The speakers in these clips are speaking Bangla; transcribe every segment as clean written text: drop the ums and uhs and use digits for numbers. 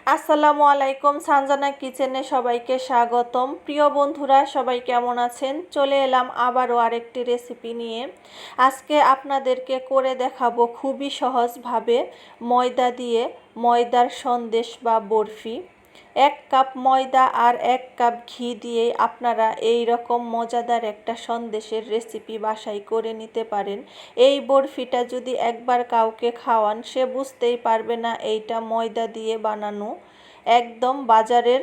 আসসালামু আলাইকুম, সানজানা কিচেনে সবাইকে স্বাগতম। প্রিয় বন্ধুরা, সবাই কেমন আছেন? চলে এলাম আবারও আরেকটি রেসিপি নিয়ে। আজকে আপনাদেরকে করে দেখাবো খুবই সহজভাবে ময়দা দিয়ে ময়দার সন্দেশ বা বরফি। 1 কাপ ময়দা আর 1 কাপ ঘি দিয়ে আপনারা এই রকম মজাদার একটা সন্দেশের রেসিপি বাসায় করে নিতে পারেন। এই বরফিটা যদি একবার কাউকে খাওয়ান, সে বুঝতেই পারবে না এইটা ময়দা দিয়ে বানানো। একদম বাজারের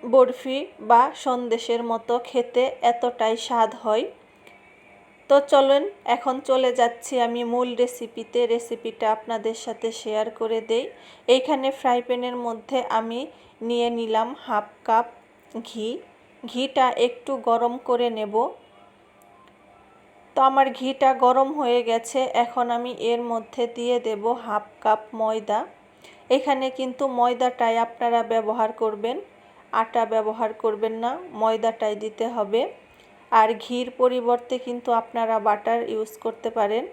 বরফি বা সন্দেশের মতো খেতে এতটাই স্বাদ হয়। তো চলুন এখন চলে যাচ্ছি আমি মূল রেসিপিতে। রেসিপিটা আপনাদের সাথে শেয়ার করে দেই। এইখানে ফ্রাই প্যানের মধ্যে আমি নিয়ে নিলাম 1/2 কাপ ঘি। ঘিটা একটু গরম করে নেব। তো আমার ঘিটা গরম হয়ে গেছে। এখন আমি এর মধ্যে দিয়ে দেব 1/2 কাপ ময়দা। এখানে কিন্তু ময়দাটাই আপনারা ব্যবহার করবেন, আটা ব্যবহার করবেন না, ময়দাটাই দিতে হবে। আর ঘির পরিবর্তে কিন্তু আপনারা বাটার ইউজ করতে পারেন।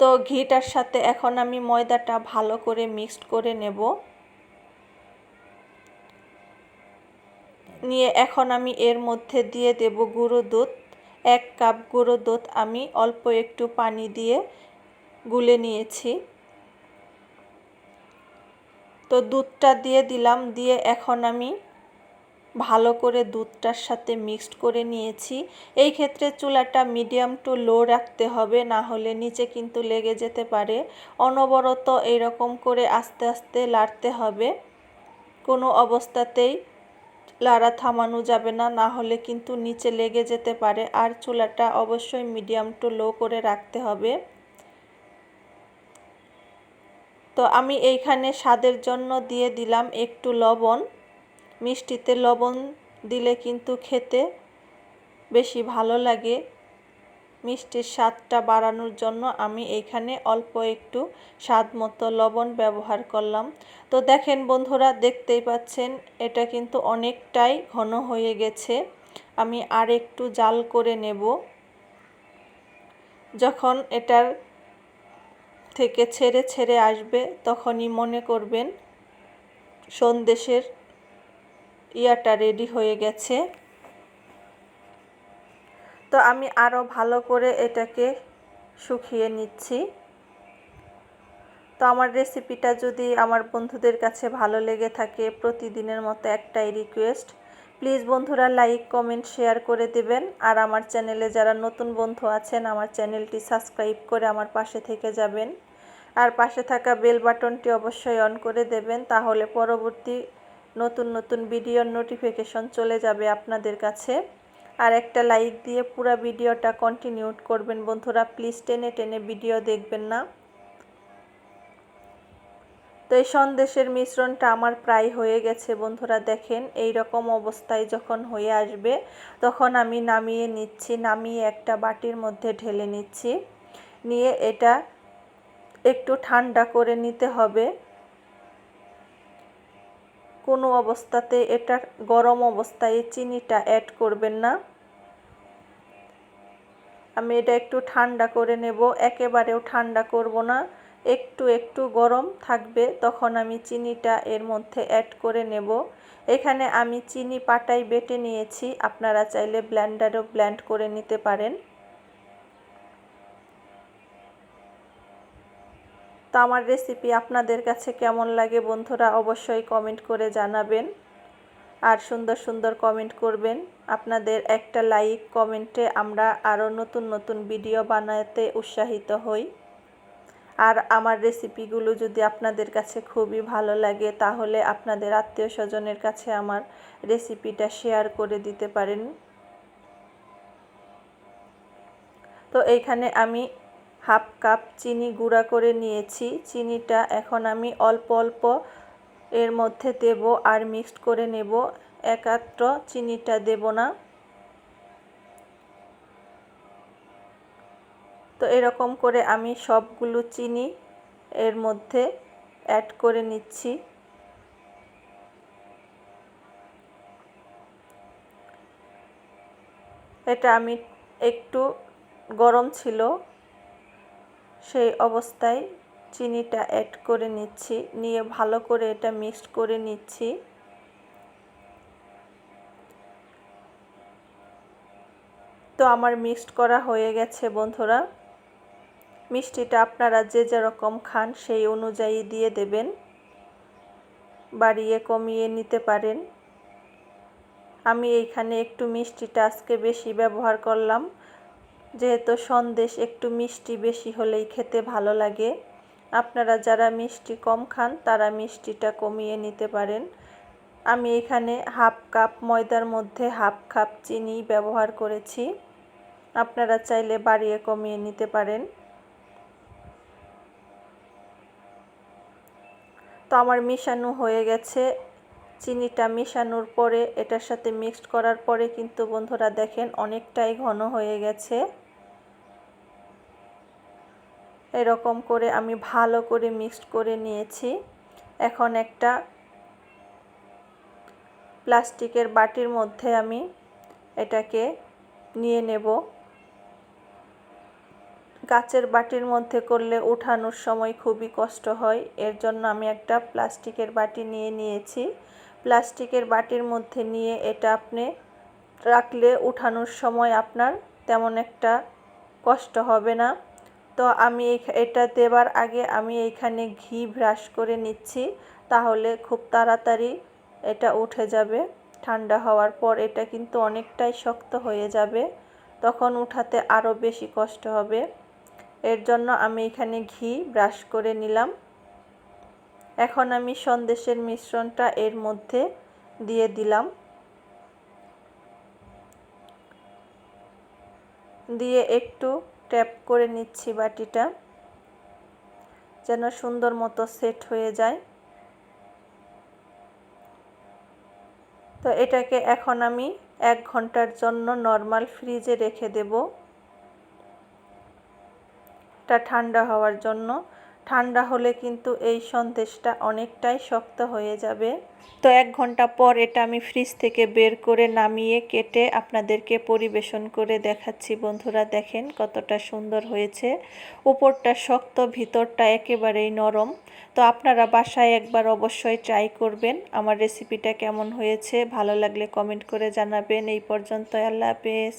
তো ঘিটার সাথে এখন আমি ময়দাটা ভালো করে মিক্সড করে নেব। নিয়ে এখন আমি এর মধ্যে দিয়ে দেব গুঁড়ো দুধ। 1 কাপ গুঁড়ো দুধ আমি অল্প একটু পানি দিয়ে গুলে নিয়েছি। তো দুধটা দিয়ে দিলাম। দিয়ে এখন আমি ভালো করে দুধটার সাথে মিক্সড করে নিয়েছি। এই ক্ষেত্রে চুলাটা মিডিয়াম টু লো রাখতে হবে, না হলে নিচে কিন্তু লেগে যেতে পারে। অনবরত এইরকম করে আস্তে আস্তে লাড়তে হবে, কোনো অবস্থাতেই লাড়া থামানো যাবে না, না হলে কিন্তু নিচে লেগে যেতে পারে। আর চুলাটা অবশ্যই মিডিয়াম টু লো করে রাখতে হবে। তো আমি এইখানে স্বাদের জন্য দিয়ে দিলাম একটু লবণ। মিষ্টিতে লবণ দিলে কিন্তু খেতে বেশি ভালো লাগে। মিষ্টির স্বাদটা বাড়ানোর জন্য আমি এইখানে অল্প একটু স্বাদ মতো লবণ ব্যবহার করলাম। তো দেখেন বন্ধুরা, দেখতেই পাচ্ছেন এটা কিন্তু অনেকটাই ঘন হয়ে গেছে। আমি আর একটু জাল করে নেব। যখন এটার থেকে ছেড়ে ছেড়ে আসবে, তখনই মনে করবেন সন্দেশের ইয়াটা রেডি হয়ে গেছে। তো আমি আরও ভালো করে এটাকে শুকিয়ে নিচ্ছি। তো আমার রেসিপিটা যদি আমার বন্ধুদের কাছে ভালো লেগে থাকে, প্রতিদিনের মতো একটাই রিকোয়েস্ট, প্লিজ বন্ধুরা লাইক কমেন্ট শেয়ার করে দেবেন। আর আমার চ্যানেলে যারা নতুন বন্ধু আছেন, আমার চ্যানেলটি সাবস্ক্রাইব করে আমার পাশে থেকে যাবেন। আর পাশে থাকা বেল বাটনটি অবশ্যই অন করে দেবেন, তাহলে পরবর্তী নতুন নতুন ভিডিওর নোটিফিকেশন চলে যাবে আপনাদের কাছে। আর একটা লাইক দিয়ে পুরো ভিডিওটা কন্টিনিউ করবেন বন্ধুরা, প্লিজ টেনে টেনে ভিডিও দেখবেন না। তো এই সন্দেশের মিশ্রণটা আমার প্রায় হয়ে গেছে বন্ধুরা। দেখেন এই রকম অবস্থায় যখন হয়ে আসবে, তখন আমি নামিয়ে নিচ্ছি। নামিয়ে একটা বাটির মধ্যে ঢেলে নিচ্ছি। নিয়ে এটা একটু ঠান্ডা করে নিতে হবে। কোনো অবস্থাতে এটা গরম অবস্থায় চিনিটা অ্যাড করবেন না। আমি এটা একটু ঠান্ডা করে নেব, একেবারেও ঠান্ডা করব না, একটু একটু গরম থাকবে, তখন আমি চিনিটা এর মধ্যে অ্যাড করে নেব। এখানে আমি চিনি পাটায় বেটে নিয়েছি, আপনারা চাইলে ব্লেন্ডারেও ব্লেন্ড করে নিতে পারেন। তো আমার রেসিপি আপনাদের কাছে কেমন লাগে বন্ধুরা, অবশ্যই কমেন্ট করে জানাবেন। আর সুন্দর সুন্দর কমেন্ট করবেন। আপনাদের একটা লাইক কমেন্টে আমরা আরও নতুন নতুন ভিডিও বানাতে উৎসাহিত হই। আর আমার রেসিপিগুলো যদি আপনাদের কাছে খুবই ভালো লাগে, তাহলে আপনাদের আত্মীয় স্বজনের কাছে আমার রেসিপিটা শেয়ার করে দিতে পারেন। তো এইখানে আমি 1/2 কাপ চিনি গুঁড়া করে নিয়েছি। চিনিটা এখন আমি অল্প অল্প এর মধ্যে দেব আর মিক্সড করে নেব, একাত্র চিনিটা দেব না। তো এরকম করে আমি সবগুলো চিনি এর মধ্যে অ্যাড করে নিচ্ছি। এটা আমি একটু গরম ছিল সেই অবস্থায় চিনিটা অ্যাড করে নিচ্ছি, নিয়ে ভালো করে এটা মিক্সড করে নিচ্ছি। তো আমার মিক্সড করা হয়ে গেছে বন্ধুরা। মিষ্টিটা আপনারা যে যেরকম খান সেই অনুযায়ী দিয়ে দেবেন, বাড়িয়ে কমিয়ে নিতে পারেন। আমি এইখানে একটু মিষ্টিটা আজকে বেশি ব্যবহার করলাম, যেহেতু সন্দেশ একটু মিষ্টি বেশি হলেই খেতে ভালো লাগে। আপনারা যারা মিষ্টি কম খান তারা মিষ্টিটা কমিয়ে নিতে পারেন। আমি এখানে হাফ কাপ ময়দার মধ্যে হাফ কাপ চিনি ব্যবহার করেছি, আপনারা চাইলে বাড়িয়ে কমিয়ে নিতে পারেন। তো আমার মিশানো হয়ে গেছে। চিনিটা মিশানোর পরে এটার সাথে মিক্সড করার পরে কিন্তু বন্ধুরা দেখেন অনেকটাই ঘন হয়ে গেছে। এরকম করে আমি ভালো করে মিক্সড করে নিয়েছি। এখন একটা প্লাস্টিকের বাটির মধ্যে আমি এটাকে নিয়ে নেব। কাচের বাটির মধ্যে করলে উঠানোর সময় খুবই কষ্ট হয়, এর জন্য আমি একটা প্লাস্টিকের বাটি নিয়ে নিয়েছি। প্লাস্টিকের বাটির মধ্যে নিয়ে এটা আপনি রাখলে উঠানোর সময় আপনার তেমন একটা কষ্ট হবে না। তো আমি এটা দেবার আগে আমি এইখানে ঘি ব্রাশ করে নিচ্ছি, তাহলে খুব তাড়াতাড়ি এটা উঠে যাবে। ঠান্ডা হওয়ার পর এটা কিন্তু অনেকটাই শক্ত হয়ে যাবে, তখন উঠাতে আরও বেশি কষ্ট হবে। এর জন্য আমি এখানে ঘি ব্রাশ করে নিলাম। এখন আমি সন্দেশের মিশ্রণটা এর মধ্যে দিয়ে দিলাম, দিয়ে একটু ট্যাপ করে নিচ্ছি বাটিটা, যেন সুন্দর মতো সেট হয়ে যায়। তো এটাকে এখন আমি 1 ঘন্টার জন্য নর্মাল ফ্রিজে রেখে দেব, এটা ঠান্ডা হওয়ার জন্য। ঠান্ডা হলে কিন্তু এই সন্দেশটা অনেকটাই শক্ত হয়ে যাবে। তো 1 ঘন্টা পর এটা আমি ফ্রিজ থেকে বের করে নামিয়ে কেটে আপনাদেরকে পরিবেশন করে দেখাচ্ছি। বন্ধুরা দেখেন কতটা সুন্দর হয়েছে, উপরটা শক্ত ভিতরটা একেবারেই নরম। তো আপনারা বাসায় একবার অবশ্যই ট্রাই করবেন। আমার রেসিপিটা কেমন হয়েছে ভালো লাগলে কমেন্ট করে জানাবেন। এই পর্যন্ত, আল্লাহ হাফেজ।